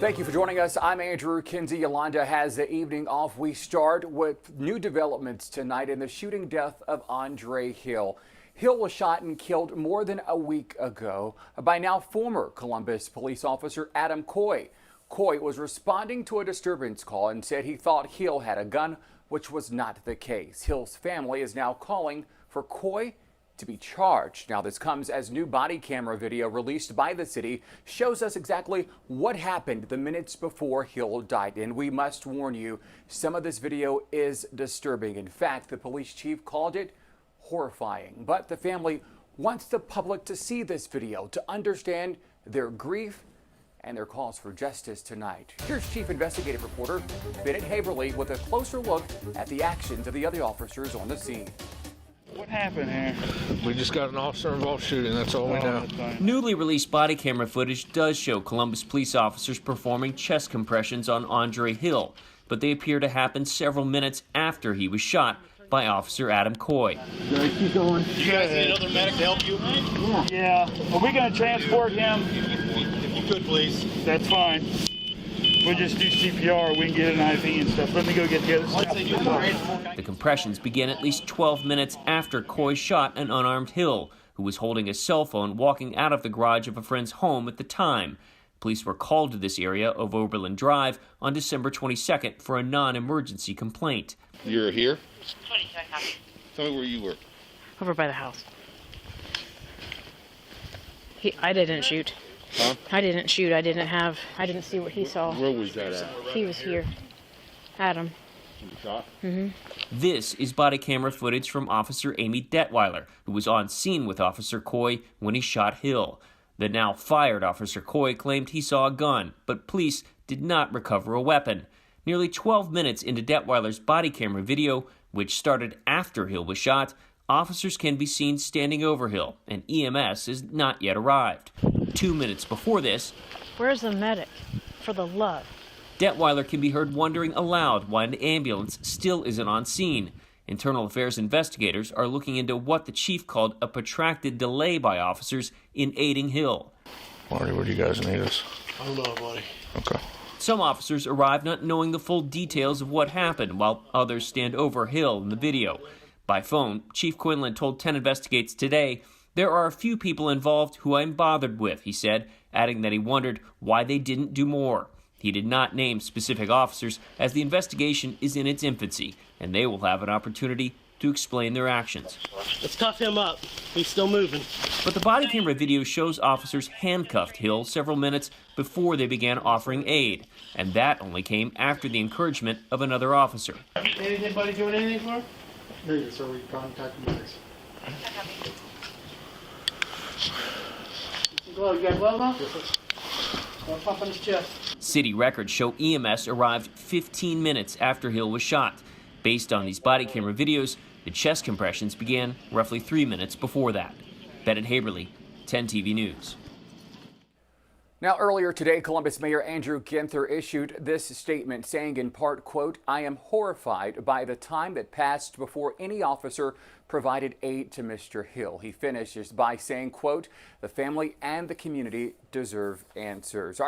Thank you for joining us. I'm Andrew Kinsey. Yolanda has the evening off. We start with new developments tonight in the shooting death of Andre Hill. Hill was shot and killed more than a week ago by now former Columbus police officer Adam Coy. Coy was responding to a disturbance call and said he thought Hill had a gun, which was not the case. Hill's family is now calling for Coy to be charged. Now, this comes as new body camera video released by the city shows us exactly what happened the minutes before Hill died. And we must warn you, some of this video is disturbing. In fact, the police chief called it horrifying. But the family wants the public to see this video to understand their grief and their calls for justice tonight. Here's Chief Investigative Reporter Bennett Haverly with a closer look at the actions of the other officers on the scene. What happened here? We just got an officer-involved shooting, that's all we know. Newly released body camera footage does show Columbus police officers performing chest compressions on Andre Hill, but they appear to happen several minutes after he was shot by Officer Adam Coy. Keep going. You guys need another medic to help you? Yeah. Are we going to transport him? If you could, please. That's fine. We'll just do CPR. We can get an IV and stuff. Let me go get the other stuff. The compressions began at least 12 minutes after Coy shot an unarmed Hill, who was holding a cell phone walking out of the garage of a friend's home at the time. Police were called to this area of Oberlin Drive on December 22nd for a non-emergency complaint. You're here? Tell me where you were. Over by the house. I didn't shoot. Huh? I didn't shoot. I didn't see what he saw. Where was that at? He was here. Adam. Shot? This is body camera footage from Officer Amy Detweiler, who was on scene with Officer Coy when he shot Hill. The now fired Officer Coy claimed he saw a gun, but police did not recover a weapon. Nearly 12 minutes into Detweiler's body camera video, which started after Hill was shot, officers can be seen standing over Hill, and EMS has not yet arrived. 2 minutes before this, Where's the medic? For the love. Detweiler can be heard wondering aloud why an ambulance still isn't on scene. Internal Affairs investigators are looking into what the chief called a protracted delay by officers in aiding Hill. Marty, where do you guys need us? I don't know, buddy. Okay. Some officers arrive not knowing the full details of what happened, while others stand over Hill in the video. By phone, Chief Quinlan told 10 Investigates today, "There are a few people involved who I'm bothered with," he said, adding that he wondered why they didn't do more. He did not name specific officers, as the investigation is in its infancy, and they will have an opportunity to explain their actions. Let's cuff him up. He's still moving. But the body camera video shows officers handcuffed Hill several minutes before they began offering aid, and that only came after the encouragement of another officer. Anybody doing anything for him? Here, sir, we contact the nurse. Glow, you got glow now? Don't pump on his chest. City records show EMS arrived 15 minutes after Hill was shot. Based on these body camera videos, the chest compressions began roughly 3 minutes before that. Bennett Haverly, 10 TV News. Now, earlier today, Columbus Mayor Andrew Ginther issued this statement saying in part, quote, "I am horrified by the time that passed before any officer provided aid to Mr. Hill." He finishes by saying, quote, "The family and the community deserve answers."